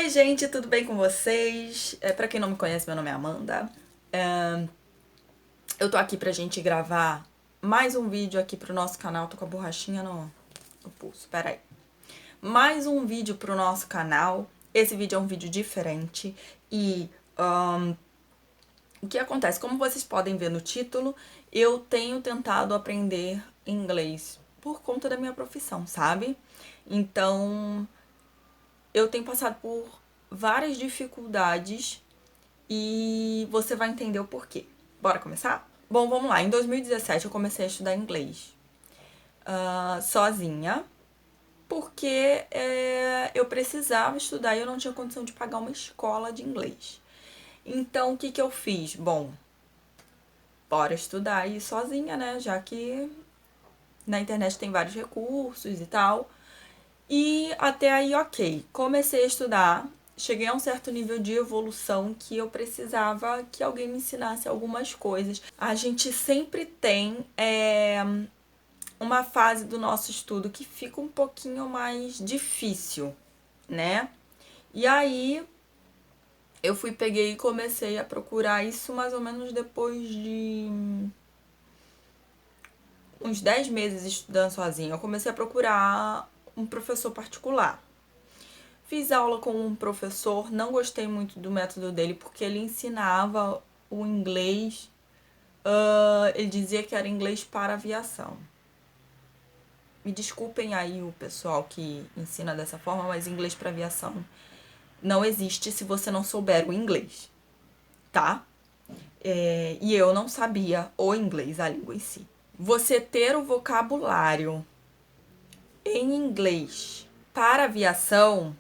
Oi, gente, tudo bem com vocês? Pra quem não me conhece, meu nome é Amanda. Eu tô aqui pra gente gravar mais um vídeo aqui pro nosso canal. Tô com a borrachinha no pulso, peraí. Mais um vídeo pro nosso canal. Esse vídeo é um vídeo diferente e o que acontece? Como vocês podem ver no título, eu tenho tentado aprender inglês por conta da minha profissão, sabe? Então, eu tenho passado por várias dificuldades e você vai entender o porquê. Bora começar? Bom, vamos lá. Em 2017 eu comecei a estudar inglês sozinha, porque eu precisava estudar e eu não tinha condição de pagar uma escola de inglês. Então, o que que eu fiz? Bom, bora estudar aí sozinha, né? Já que na internet tem vários recursos e tal. E até aí, ok. Comecei a estudar, cheguei a um certo nível de evolução que eu precisava que alguém me ensinasse algumas coisas. A gente sempre tem uma fase do nosso estudo que fica um pouquinho mais difícil, né? E aí eu peguei e comecei a procurar isso mais ou menos depois de uns 10 meses estudando sozinha. Eu comecei a procurar um professor particular. Fiz aula com um professor, não gostei muito do método dele porque ele ensinava o inglês. Ele dizia que era inglês para aviação. Me desculpem aí o pessoal que ensina dessa forma, mas inglês para aviação não existe se você não souber o inglês, tá? E eu não sabia o inglês, a língua em si. Você ter o vocabulário em inglês para aviação,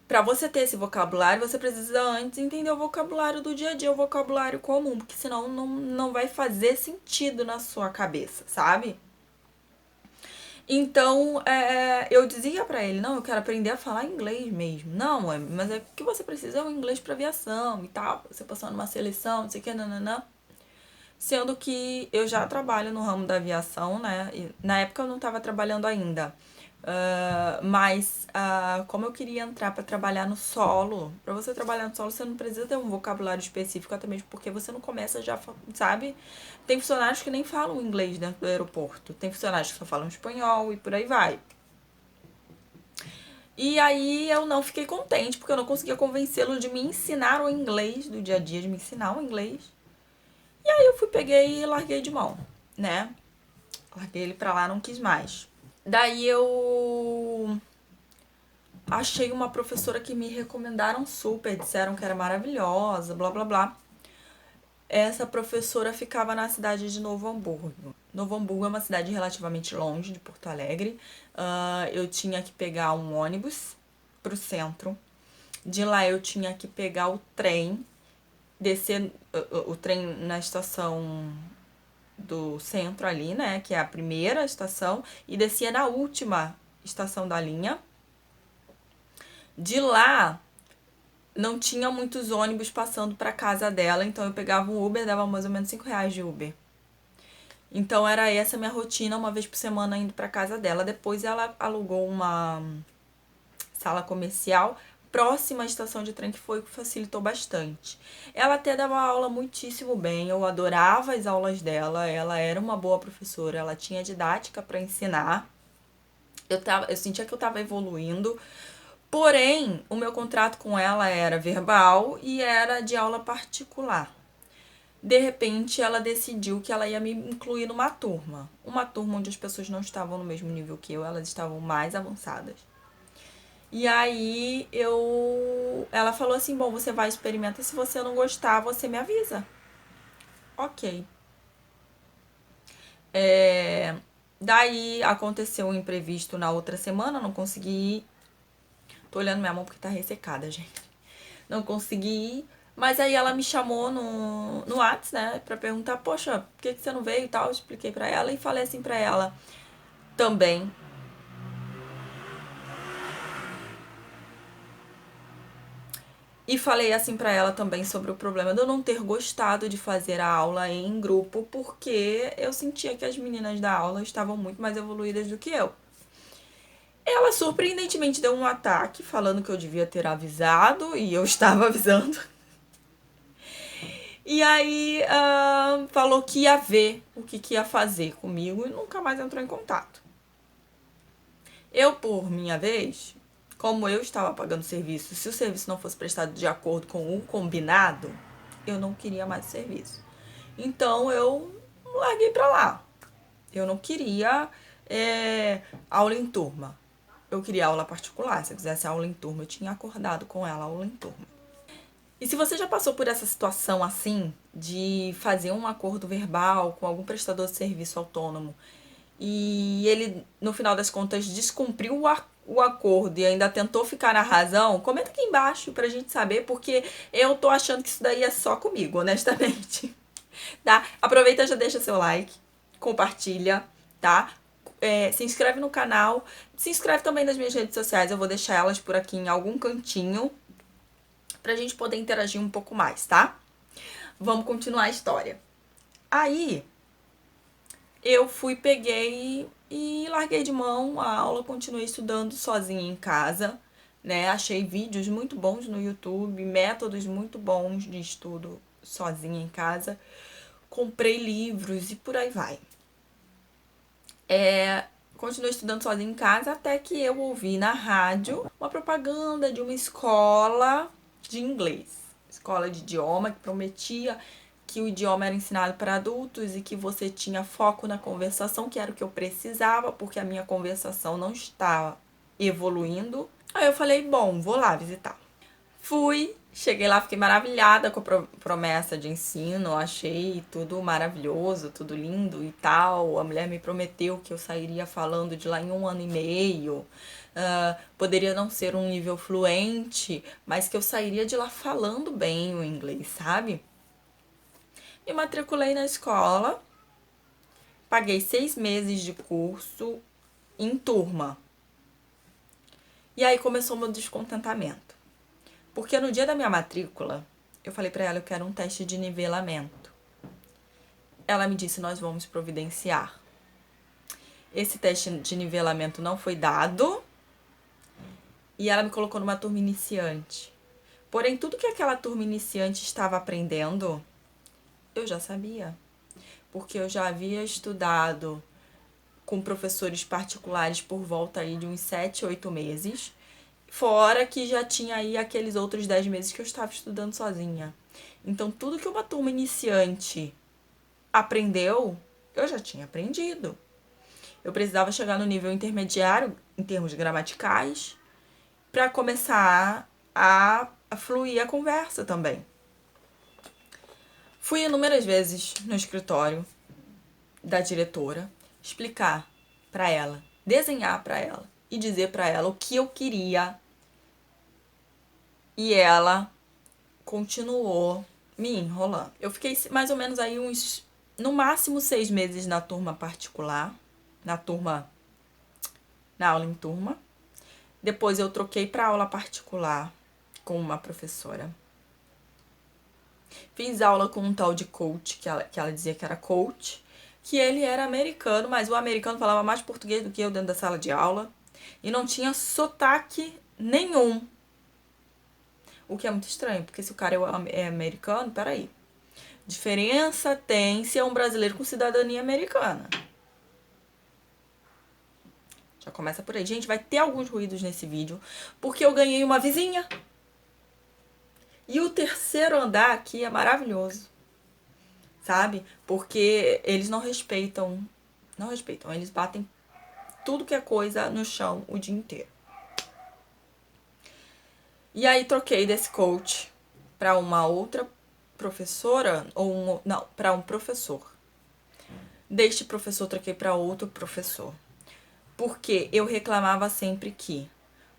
para você ter esse vocabulário, você precisa antes entender o vocabulário do dia a dia, o vocabulário comum, porque senão não vai fazer sentido na sua cabeça, sabe? Então, eu dizia pra ele, não, eu quero aprender a falar inglês mesmo. Não, mas é que você precisa é um inglês pra aviação e tal, você passando numa seleção, não sei o que, nananã. Sendo que eu já trabalho no ramo da aviação, né? E na época eu não estava trabalhando ainda. Mas como eu queria entrar para trabalhar no solo, para você trabalhar no solo você não precisa ter um vocabulário específico, até mesmo porque você não começa já, sabe? Tem funcionários que nem falam inglês dentro do aeroporto, tem funcionários que só falam espanhol e por aí vai. E aí eu não fiquei contente, porque eu não conseguia convencê-lo de me ensinar o inglês do dia a dia, de me ensinar o inglês. E aí eu peguei e larguei de mão, né? Larguei ele pra lá, não quis mais. Daí eu achei uma professora que me recomendaram super, disseram que era maravilhosa, blá blá blá. Essa professora ficava na cidade de Novo Hamburgo. Novo Hamburgo é uma cidade relativamente longe de Porto Alegre. Eu tinha que pegar um ônibus pro centro. De lá eu tinha que pegar o trem, descer o trem na estação do centro ali, né, que é a primeira estação, e descia na última estação da linha. De lá não tinha muitos ônibus passando para casa dela, então eu pegava um Uber, dava mais ou menos R$ 5 de Uber. Então era essa a minha rotina, uma vez por semana indo para casa dela. Depois ela alugou uma sala comercial próxima à estação de trem, que foi o que facilitou bastante. Ela até dava aula muitíssimo bem, eu adorava as aulas dela, ela era uma boa professora, ela tinha didática para ensinar. Eu sentia que eu estava evoluindo, porém, o meu contrato com ela era verbal e era de aula particular. De repente, ela decidiu que ela ia me incluir numa turma. Uma turma onde as pessoas não estavam no mesmo nível que eu, elas estavam mais avançadas. E aí ela falou assim, bom, você vai experimentar, se você não gostar, você me avisa. Ok. Daí aconteceu um imprevisto na outra semana, não consegui ir. Tô olhando minha mão porque tá ressecada, gente. Não consegui ir. Mas aí ela me chamou no Whats, né, pra perguntar, poxa, por que você não veio e tal? Eu expliquei pra ela e falei assim pra ela também. E falei assim pra ela também sobre o problema de eu não ter gostado de fazer a aula em grupo, porque eu sentia que as meninas da aula estavam muito mais evoluídas do que eu. Ela surpreendentemente deu um ataque, falando que eu devia ter avisado, e eu estava avisando. E aí falou que ia ver o que ia fazer comigo e nunca mais entrou em contato. Eu, por minha vez, como eu estava pagando serviço, se o serviço não fosse prestado de acordo com o combinado, eu não queria mais o serviço. Então eu larguei pra lá. Eu não queria aula em turma. Eu queria aula particular. Se eu quisesse aula em turma, eu tinha acordado com ela aula em turma. E se você já passou por essa situação assim, de fazer um acordo verbal com algum prestador de serviço autônomo e ele, no final das contas, descumpriu o acordo e ainda tentou ficar na razão, comenta aqui embaixo pra gente saber, porque eu tô achando que isso daí é só comigo, honestamente. Tá? Aproveita e já deixa seu like, compartilha, tá? Se inscreve no canal, se inscreve também nas minhas redes sociais, eu vou deixar elas por aqui em algum cantinho pra gente poder interagir um pouco mais, tá? Vamos continuar a história. Aí, eu peguei e larguei de mão a aula, continuei estudando sozinha em casa, né? Achei vídeos muito bons no YouTube, métodos muito bons de estudo sozinha em casa. Comprei livros e por aí vai. Continuei estudando sozinha em casa até que eu ouvi na rádio uma propaganda de uma escola de inglês. Escola de idioma que prometia que o idioma era ensinado para adultos e que você tinha foco na conversação, que era o que eu precisava, porque a minha conversação não estava evoluindo. Aí eu falei, bom, vou lá visitar. Fui, cheguei lá, fiquei maravilhada com a promessa de ensino, achei tudo maravilhoso, tudo lindo e tal. A mulher me prometeu que eu sairia falando de lá em 1 ano e meio. Poderia não ser um nível fluente, mas que eu sairia de lá falando bem o inglês, sabe? Me matriculei na escola, paguei 6 meses de curso em turma. E aí começou o meu descontentamento. Porque no dia da minha matrícula, eu falei pra ela, eu quero um teste de nivelamento. Ela me disse, nós vamos providenciar. Esse teste de nivelamento não foi dado e ela me colocou numa turma iniciante. Porém, tudo que aquela turma iniciante estava aprendendo, eu já sabia. Porque eu já havia estudado com professores particulares por volta aí de uns 7, 8 meses. Fora que já tinha aí aqueles outros 10 meses que eu estava estudando sozinha. Então, tudo que uma turma iniciante aprendeu, eu já tinha aprendido. Eu precisava chegar no nível intermediário, em termos gramaticais, para começar a fluir a conversa também. Fui inúmeras vezes no escritório da diretora, explicar para ela, desenhar para ela e dizer para ela o que eu queria. E ela continuou me enrolando. Eu fiquei mais ou menos aí no máximo 6 meses na turma particular, na aula em turma. Depois eu troquei para aula particular com uma professora. Fiz aula com um tal de coach, que ela dizia que era coach, que ele era americano, mas o americano falava mais português do que eu dentro da sala de aula. E não tinha sotaque nenhum. O que é muito estranho, porque se o cara é americano, peraí. Diferença tem se é um brasileiro com cidadania americana. Já começa por aí. Gente, vai ter alguns ruídos nesse vídeo, porque eu ganhei uma vizinha. E o terceiro andar aqui é maravilhoso, sabe? Porque eles não respeitam, eles batem tudo que é coisa no chão o dia inteiro. E aí troquei desse coach para uma outra professora, para um professor. Deste professor troquei para outro professor. Porque eu reclamava sempre que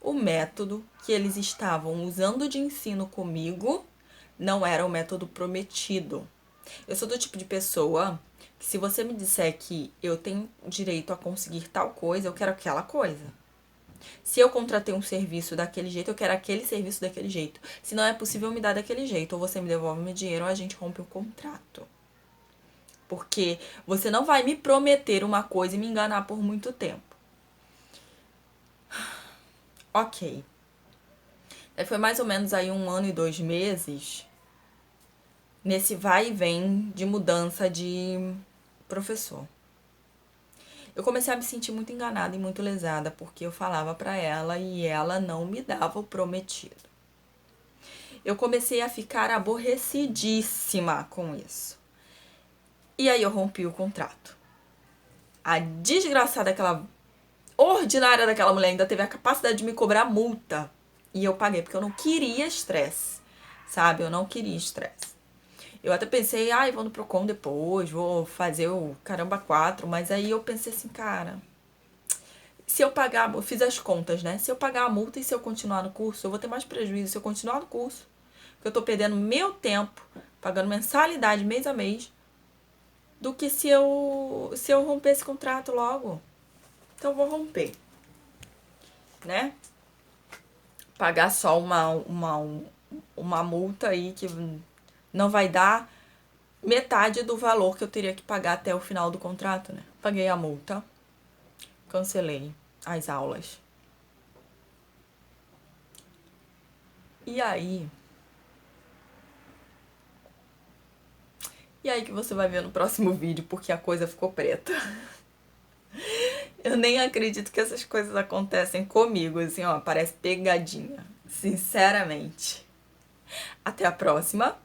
o método que eles estavam usando de ensino comigo não era o método prometido. Eu sou do tipo de pessoa que se você me disser que eu tenho direito a conseguir tal coisa, eu quero aquela coisa. Se eu contratei um serviço daquele jeito, eu quero aquele serviço daquele jeito. Se não é possível me dar daquele jeito, ou você me devolve meu dinheiro ou a gente rompe o contrato. Porque você não vai me prometer uma coisa e me enganar por muito tempo. Ok. Aí foi mais ou menos aí 1 ano e 2 meses nesse vai e vem de mudança de professor. Eu comecei a me sentir muito enganada e muito lesada, porque eu falava pra ela e ela não me dava o prometido. Eu comecei a ficar aborrecidíssima com isso. E aí eu rompi o contrato. A desgraçada daquela ordinária daquela mulher ainda teve a capacidade de me cobrar multa. E eu paguei, porque eu não queria estresse, sabe? Eu não queria estresse. Eu até pensei, ai, vou no Procon depois, vou fazer o caramba 4, mas aí eu pensei assim, cara, se eu pagar, eu fiz as contas, né? Se eu pagar a multa e se eu continuar no curso, eu vou ter mais prejuízo se eu continuar no curso. Porque eu tô perdendo meu tempo, pagando mensalidade mês a mês, do que se eu romper esse contrato logo. Então eu vou romper, né? Pagar só uma multa aí que não vai dar metade do valor que eu teria que pagar até o final do contrato, né? Paguei a multa, cancelei as aulas. E aí? E aí que você vai ver no próximo vídeo, porque a coisa ficou preta. Eu nem acredito que essas coisas acontecem comigo, assim, ó, parece pegadinha. Sinceramente. Até a próxima.